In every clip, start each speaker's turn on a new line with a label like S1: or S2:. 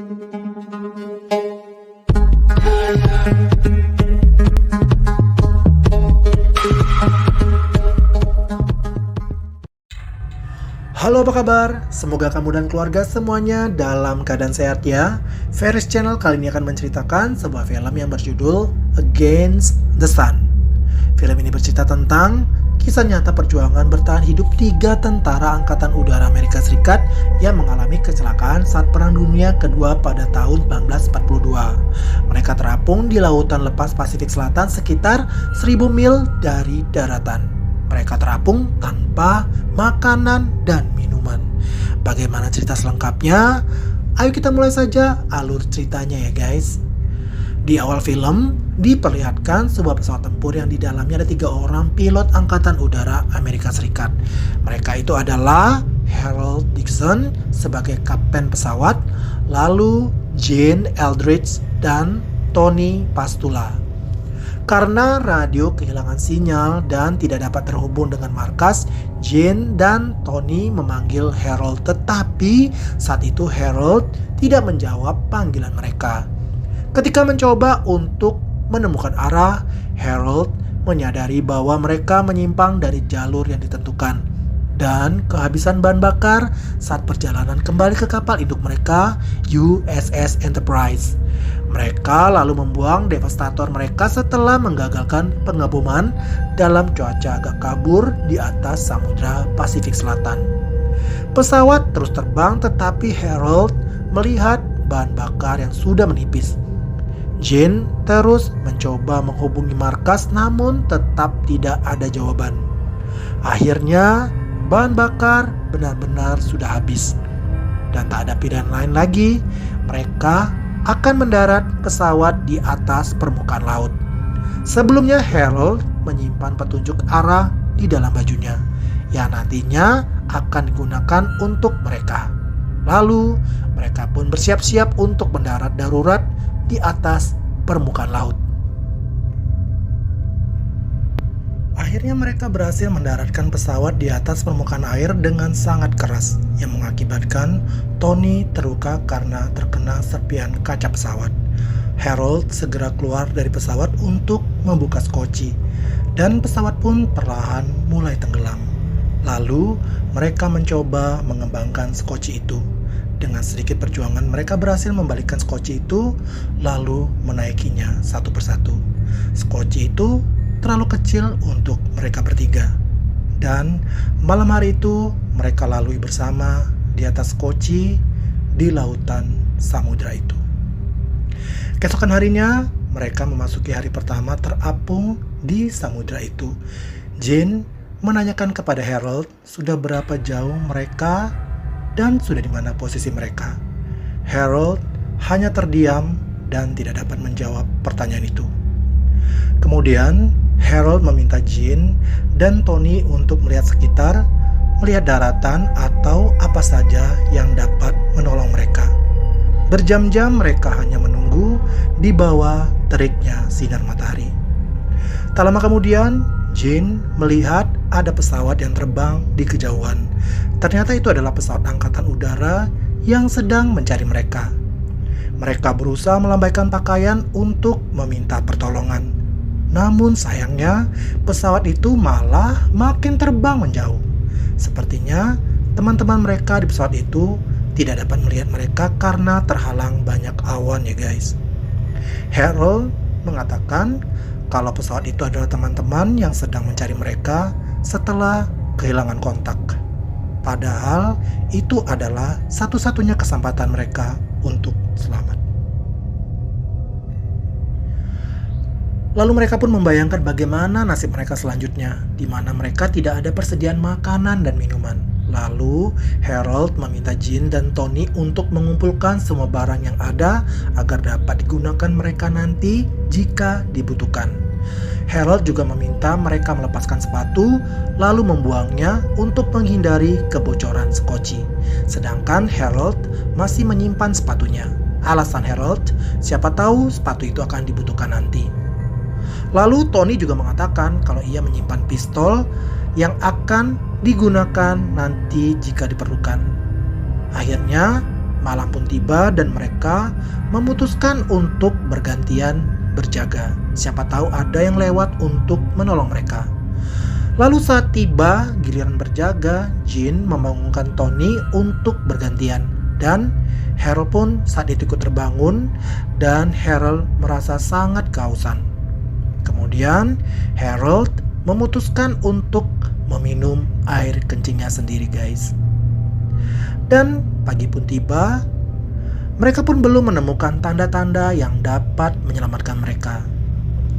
S1: Halo, apa kabar? Semoga kamu dan keluarga semuanya dalam keadaan sehat ya. Ferris Channel kali ini akan menceritakan sebuah film yang berjudul Against the Sun. Film ini bercerita tentang kisah nyata perjuangan bertahan hidup 3 tentara Angkatan Udara Amerika Serikat yang mengalami kecelakaan saat Perang Dunia Kedua pada tahun 1942. Mereka terapung di lautan lepas Pasifik Selatan sekitar 1000 mil dari daratan. Mereka terapung tanpa makanan dan minuman. Bagaimana cerita selengkapnya? Ayo kita mulai saja alur ceritanya ya guys. Di awal film, diperlihatkan sebuah pesawat tempur yang di dalamnya ada 3 orang pilot Angkatan Udara Amerika Serikat. Mereka itu adalah Harold Dixon sebagai kapten pesawat, lalu Gene Eldridge dan Tony Pastula. Karena radio kehilangan sinyal dan tidak dapat terhubung dengan markas, Gene dan Tony memanggil Harold, tetapi saat itu Harold tidak menjawab panggilan mereka. Ketika mencoba untuk menemukan arah, Harold menyadari bahwa mereka menyimpang dari jalur yang ditentukan dan kehabisan bahan bakar saat perjalanan kembali ke kapal induk mereka, USS Enterprise. Mereka lalu membuang devastator mereka setelah menggagalkan pengeboman dalam cuaca agak kabur di atas Samudra Pasifik Selatan. Pesawat terus terbang tetapi Harold melihat bahan bakar yang sudah menipis. Gene terus mencoba menghubungi markas namun tetap tidak ada jawaban. Akhirnya bahan bakar benar-benar sudah habis dan tak ada pilihan lain lagi. Mereka akan mendarat pesawat di atas permukaan laut. Sebelumnya Harold menyimpan petunjuk arah di dalam bajunya yang nantinya akan digunakan untuk mereka. Lalu mereka pun bersiap-siap untuk mendarat darurat di atas permukaan laut. Akhirnya mereka berhasil mendaratkan pesawat di atas permukaan air dengan sangat keras yang mengakibatkan Tony terluka karena terkena serpihan kaca pesawat. Harold segera keluar dari pesawat untuk membuka skoci dan pesawat pun perlahan mulai tenggelam. Lalu mereka mencoba mengembangkan skoci itu. Dengan sedikit perjuangan mereka berhasil membalikkan skoci itu lalu menaikinya satu persatu. Skoci itu terlalu kecil untuk mereka bertiga. Dan malam hari itu mereka lalui bersama di atas skoci di lautan samudra itu. Keesokan harinya mereka memasuki hari pertama terapung di samudra itu. Gene menanyakan kepada Harold sudah berapa jauh mereka dan sudah di mana posisi mereka. Harold hanya terdiam dan tidak dapat menjawab pertanyaan itu. Kemudian Harold meminta Gene dan Tony untuk melihat sekitar, melihat daratan atau apa saja yang dapat menolong mereka. Berjam-jam mereka hanya menunggu di bawah teriknya sinar matahari. Tak lama kemudian, Gene melihat ada pesawat yang terbang di kejauhan. Ternyata itu adalah pesawat angkatan udara yang sedang mencari mereka. Mereka berusaha melambaikan pakaian untuk meminta pertolongan. Namun sayangnya pesawat itu malah makin terbang menjauh. Sepertinya teman-teman mereka di pesawat itu tidak dapat melihat mereka karena terhalang banyak awan ya guys. Harold mengatakan kalau pesawat itu adalah teman-teman yang sedang mencari mereka setelah kehilangan kontak. Padahal itu adalah satu-satunya kesempatan mereka untuk selamat. Lalu mereka pun membayangkan bagaimana nasib mereka selanjutnya, di mana mereka tidak ada persediaan makanan dan minuman. Lalu Harold meminta Gene dan Tony untuk mengumpulkan semua barang yang ada agar dapat digunakan mereka nanti jika dibutuhkan. Harold juga meminta mereka melepaskan sepatu lalu membuangnya untuk menghindari kebocoran skoci. Sedangkan Harold masih menyimpan sepatunya. Alasan Harold, siapa tahu sepatu itu akan dibutuhkan nanti. Lalu Tony juga mengatakan kalau ia menyimpan pistol yang akan digunakan nanti jika diperlukan. Akhirnya Malam pun tiba dan mereka memutuskan untuk bergantian berjaga. Siapa tahu ada yang lewat untuk menolong mereka. Lalu saat tiba giliran berjaga, Jin membangunkan Tony untuk bergantian. Dan Harold pun saat itu ikut terbangun dan Harold merasa sangat kehausan. Kemudian Harold memutuskan untuk meminum air kencingnya sendiri, guys. Dan pagi pun tiba, mereka pun belum menemukan tanda-tanda yang dapat menyelamatkan mereka.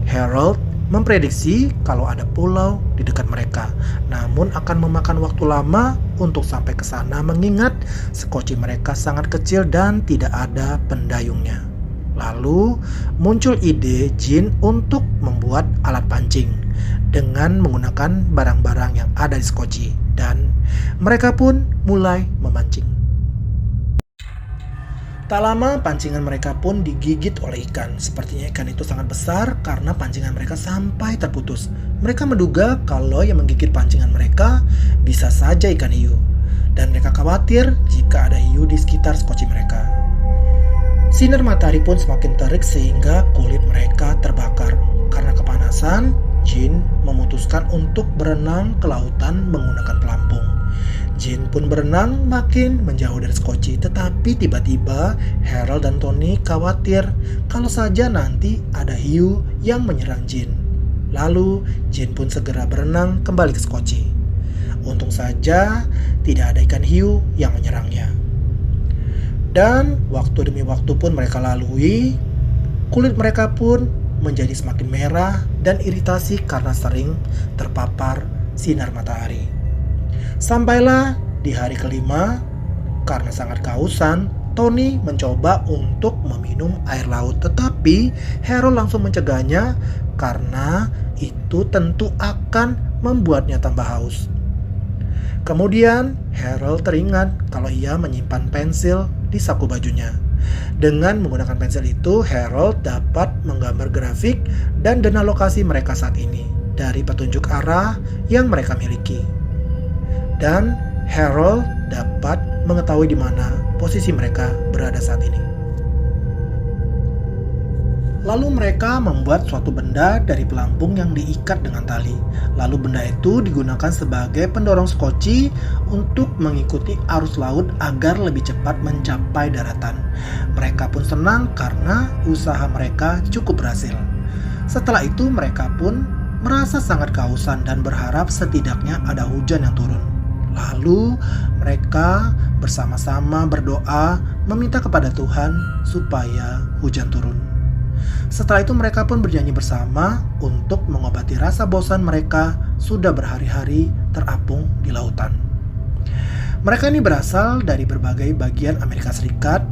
S1: Harold memprediksi kalau ada pulau di dekat mereka, namun akan memakan waktu lama untuk sampai ke sana mengingat skoci mereka sangat kecil dan tidak ada pendayungnya. Lalu muncul ide Jin untuk membuat alat pancing dengan menggunakan barang-barang yang ada di skoci, dan mereka pun mulai memancing. Tak lama pancingan mereka pun digigit oleh ikan. Sepertinya ikan itu sangat besar karena pancingan mereka sampai terputus. Mereka menduga kalau yang menggigit pancingan mereka bisa saja ikan hiu, dan mereka khawatir jika ada hiu di sekitar skoci mereka. Sinar matahari pun semakin terik sehingga kulit mereka terbakar. Karena kepanasan, Jin memutuskan untuk berenang ke lautan menggunakan pelampung. Jin pun berenang makin menjauh dari skoci, tetapi tiba-tiba Harold dan Tony khawatir kalau saja nanti ada hiu yang menyerang Jin. Lalu Jin pun segera berenang kembali ke skoci. Untung saja tidak ada ikan hiu yang menyerangnya. Dan waktu demi waktu pun mereka lalui, kulit mereka pun menjadi semakin merah dan iritasi karena sering terpapar sinar matahari. Sampailah di hari kelima, karena sangat kehausan, Tony mencoba untuk meminum air laut, tetapi Harold langsung mencegahnya karena itu tentu akan membuatnya tambah haus. Kemudian Harold teringat kalau ia menyimpan pensil di saku bajunya. Dengan menggunakan pensil itu, Harold dapat menggambar grafik dan dana lokasi mereka saat ini dari petunjuk arah yang mereka miliki. Dan Harold dapat mengetahui di mana posisi mereka berada saat ini. Lalu mereka membuat suatu benda dari pelampung yang diikat dengan tali. Lalu benda itu digunakan sebagai pendorong skoci untuk mengikuti arus laut agar lebih cepat mencapai daratan. Mereka pun senang karena usaha mereka cukup berhasil. Setelah itu mereka pun merasa sangat kehausan dan berharap setidaknya ada hujan yang turun. Lalu mereka bersama-sama berdoa meminta kepada Tuhan supaya hujan turun. Setelah itu mereka pun berjanji bersama untuk mengobati rasa bosan mereka sudah berhari-hari terapung di lautan. Mereka ini berasal dari berbagai bagian Amerika Serikat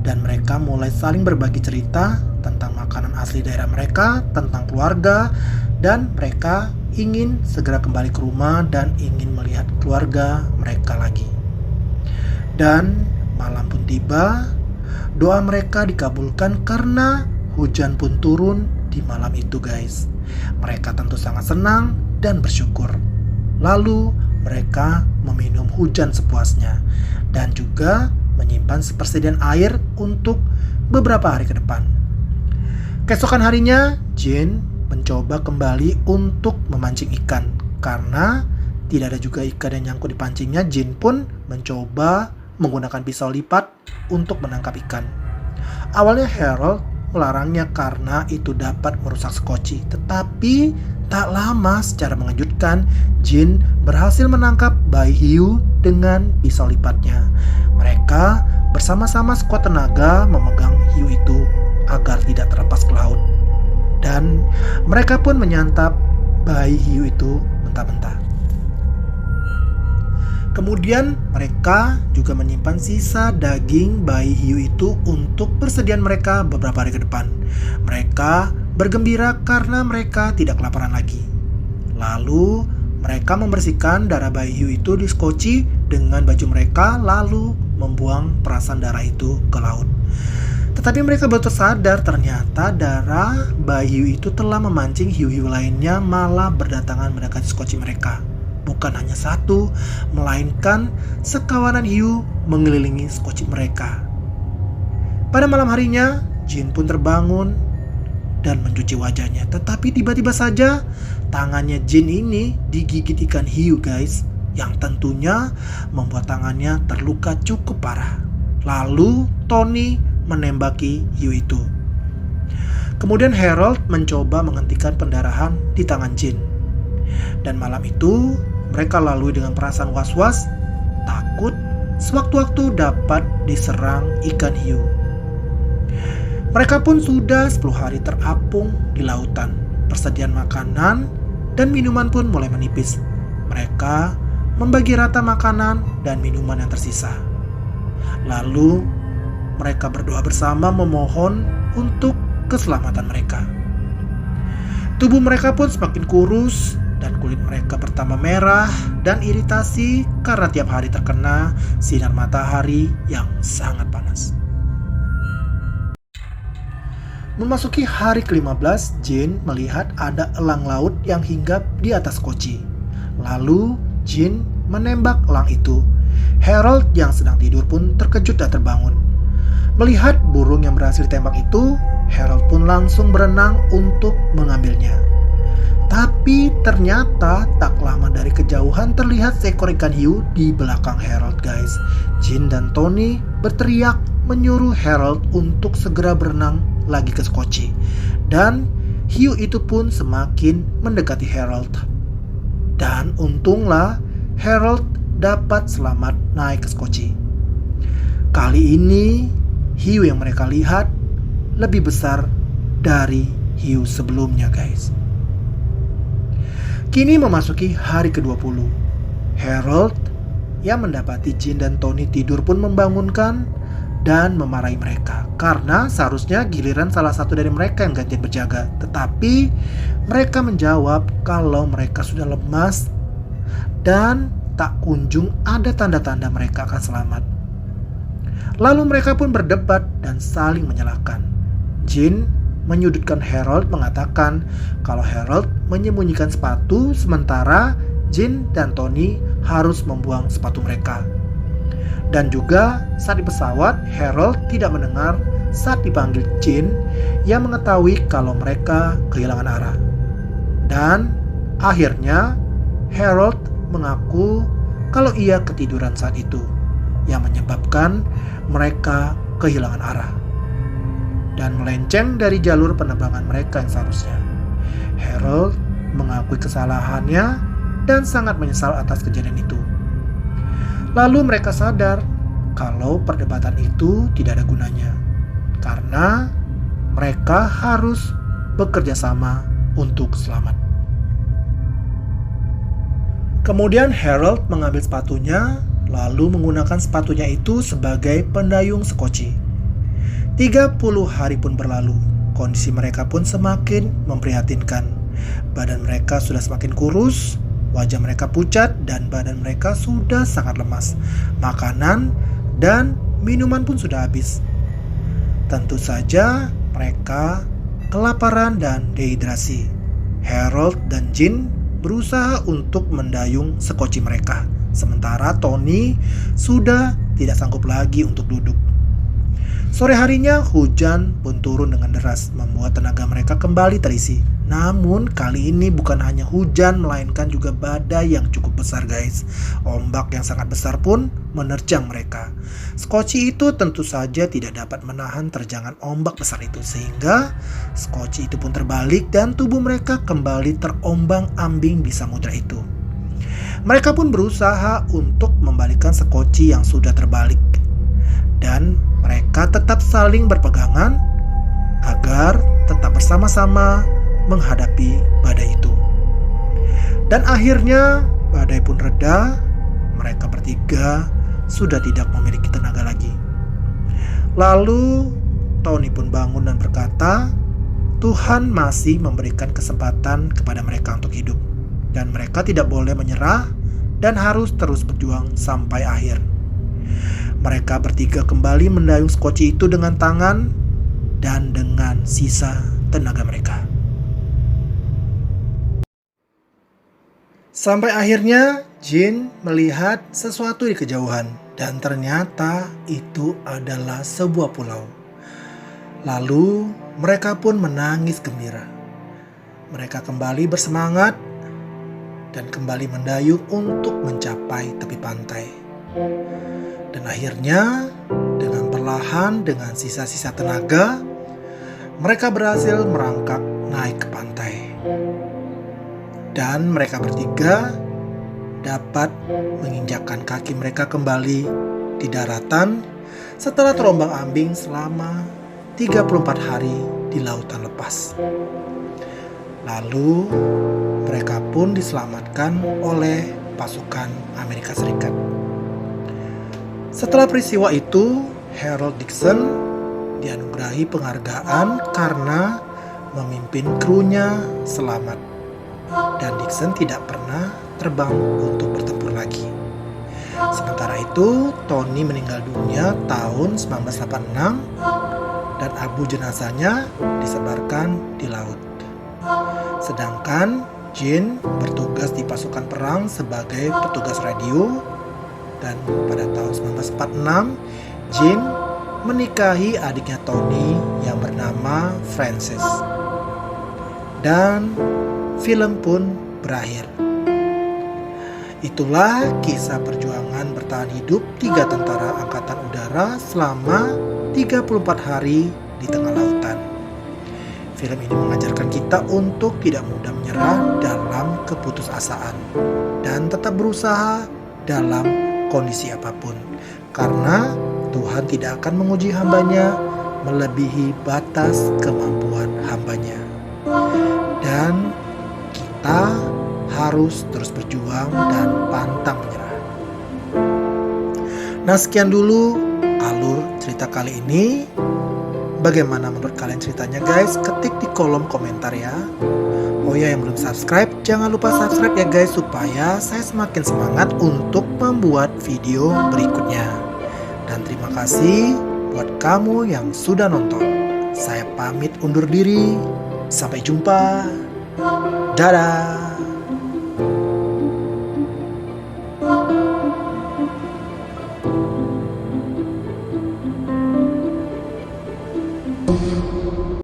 S1: dan mereka mulai saling berbagi cerita tentang makanan asli daerah mereka, tentang keluarga, dan mereka ingin segera kembali ke rumah dan ingin melihat keluarga mereka lagi. Dan malam pun tiba, doa mereka dikabulkan karena hujan pun turun di malam itu, guys. Mereka tentu sangat senang dan bersyukur. Lalu mereka meminum hujan sepuasnya dan juga menyimpan persediaan air untuk beberapa hari ke depan. Keesokan harinya, Jin mencoba kembali untuk memancing ikan. Karena tidak ada juga ikan yang nyangkut di pancingnya, Jin pun mencoba menggunakan pisau lipat untuk menangkap ikan. Awalnya Harold melarangnya karena itu dapat merusak skoci, tetapi tak lama secara mengejutkan Jin berhasil menangkap bayi hiu dengan pisau lipatnya. Mereka bersama-sama sekuat tenaga memegang hiu itu agar tidak terlepas ke laut. Dan mereka pun menyantap bayi hiu itu mentah-mentah. Kemudian mereka juga menyimpan sisa daging bayi hiu itu untuk persediaan mereka beberapa hari ke depan. Mereka bergembira karena mereka tidak kelaparan lagi. Lalu mereka membersihkan darah bayi hiu itu di skoci dengan baju mereka, lalu membuang perasan darah itu ke laut. Tetapi mereka baru tersadar ternyata darah bayi hiu itu telah memancing hiu-hiu lainnya malah berdatangan mendekati skoci mereka. bukan hanya satu, melainkan sekawanan hiu mengelilingi skoci mereka. Pada malam harinya, Jin pun terbangun dan mencuci wajahnya. Tetapi tiba-tiba saja tangannya Jin ini digigit ikan hiu guys, yang tentunya membuat tangannya terluka cukup parah. Lalu Tony menembaki hiu itu. Kemudian Harold mencoba menghentikan pendarahan di tangan Jin. Dan malam itu mereka lalui dengan perasaan was-was, takut sewaktu-waktu dapat diserang ikan hiu. Mereka pun sudah 10 hari terapung di lautan. Persediaan makanan dan minuman pun mulai menipis. Mereka membagi rata makanan dan minuman yang tersisa. Lalu mereka berdoa bersama memohon untuk keselamatan mereka. Tubuh mereka pun semakin kurus dan kulit mereka bertambah merah dan iritasi karena tiap hari terkena sinar matahari yang sangat panas. Memasuki hari ke-15, Jin melihat ada elang laut yang hinggap di atas koci. Lalu Jin menembak elang itu. Harold yang sedang tidur pun terkejut dan terbangun. Melihat burung yang berhasil ditembak itu, Harold pun langsung berenang untuk mengambilnya. Tapi ternyata tak lama dari kejauhan terlihat seekor ikan hiu di belakang Harold guys. Jin dan Tony berteriak menyuruh Harold untuk segera berenang lagi ke skoci. Dan hiu itu pun semakin mendekati Harold. Dan untunglah Harold dapat selamat naik ke skoci. Kali ini hiu yang mereka lihat lebih besar dari hiu sebelumnya guys. Kini memasuki hari ke-20. Harold yang mendapati Jin dan Tony tidur pun membangunkan dan memarahi mereka, karena seharusnya giliran salah satu dari mereka yang gantian berjaga. Tetapi mereka menjawab kalau mereka sudah lemas dan tak kunjung ada tanda-tanda mereka akan selamat. Lalu mereka pun berdebat dan saling menyalahkan. Jin menyudutkan Harold, mengatakan kalau Harold menyembunyikan sepatu sementara Jin dan Tony harus membuang sepatu mereka. Dan juga saat di pesawat, Harold tidak mendengar saat dipanggil Jin yang mengetahui kalau mereka kehilangan arah. Dan akhirnya Harold mengaku kalau ia ketiduran saat itu, yang menyebabkan mereka kehilangan arah dan melenceng dari jalur penerbangan mereka yang seharusnya. Harold mengakui kesalahannya dan sangat menyesal atas kejadian itu. Lalu mereka sadar kalau perdebatan itu tidak ada gunanya, karena mereka harus bekerja sama untuk selamat. Kemudian Harold mengambil sepatunya, lalu menggunakan sepatunya itu sebagai pendayung skoci. 30 hari pun berlalu, kondisi mereka pun semakin memprihatinkan. Badan mereka sudah semakin kurus, wajah mereka pucat, dan badan mereka sudah sangat lemas. Makanan dan minuman pun sudah habis. Tentu saja mereka kelaparan dan dehidrasi. Harold dan Jin berusaha untuk mendayung sekoci mereka, sementara Tony sudah tidak sanggup lagi untuk duduk. Sore harinya hujan pun turun dengan deras, membuat tenaga mereka kembali terisi. Namun kali ini bukan hanya hujan, melainkan juga badai yang cukup besar guys. Ombak yang sangat besar pun menerjang mereka. Skoci itu tentu saja tidak dapat menahan terjangan ombak besar itu, sehingga skoci itu pun terbalik dan tubuh mereka kembali terombang-ambing di samudra itu. Mereka pun berusaha untuk membalikkan skoci yang sudah terbalik, dan mereka tetap saling berpegangan agar tetap bersama-sama menghadapi badai itu. Dan akhirnya badai pun reda. Mereka bertiga sudah tidak memiliki tenaga lagi. Lalu Tony pun bangun dan berkata, Tuhan masih memberikan kesempatan kepada mereka untuk hidup, dan mereka tidak boleh menyerah dan harus terus berjuang sampai akhir. Mereka bertiga kembali mendayung skoci itu dengan tangan dan dengan sisa tenaga mereka. Sampai akhirnya Jin melihat sesuatu di kejauhan dan ternyata itu adalah sebuah pulau. Lalu mereka pun menangis gembira. Mereka kembali bersemangat dan kembali mendayung untuk mencapai tepi pantai. Dan akhirnya dengan perlahan dengan sisa-sisa tenaga, mereka berhasil merangkak naik ke pantai. Dan mereka bertiga dapat menginjakkan kaki mereka kembali di daratan setelah terombang-ambing selama 34 hari di lautan lepas. Lalu mereka pun diselamatkan oleh pasukan Amerika Serikat. Setelah peristiwa itu, Harold Dixon dianugerahi penghargaan karena memimpin krunya selamat. Dan Dixon tidak pernah terbang untuk bertempur lagi. Sementara itu, Tony meninggal dunia tahun 1986 dan abu jenazahnya disebarkan di laut. Sedangkan Jin bertugas di pasukan perang sebagai petugas radio dan pada tahun 1946 Jin menikahi adiknya Tony yang bernama Francis. Dan film pun berakhir. Itulah kisah perjuangan bertahan hidup 3 tentara angkatan udara selama 34 hari di tengah lautan. Film ini mengajarkan kita untuk tidak mudah menyerah dalam keputusasaan dan tetap berusaha dalam kondisi apapun. Karena Tuhan tidak akan menguji hambanya melebihi batas kemampuan hambanya. Dan kita harus terus berjuang dan pantang menyerah. Nah, sekian dulu alur cerita kali ini. Bagaimana menurut kalian ceritanya guys? Ketik di kolom komentar ya. Oh ya, yang belum subscribe, jangan lupa subscribe ya guys, supaya saya semakin semangat untuk membuat video berikutnya. Dan terima kasih buat kamu yang sudah nonton. Saya pamit undur diri. Sampai jumpa. Dadah.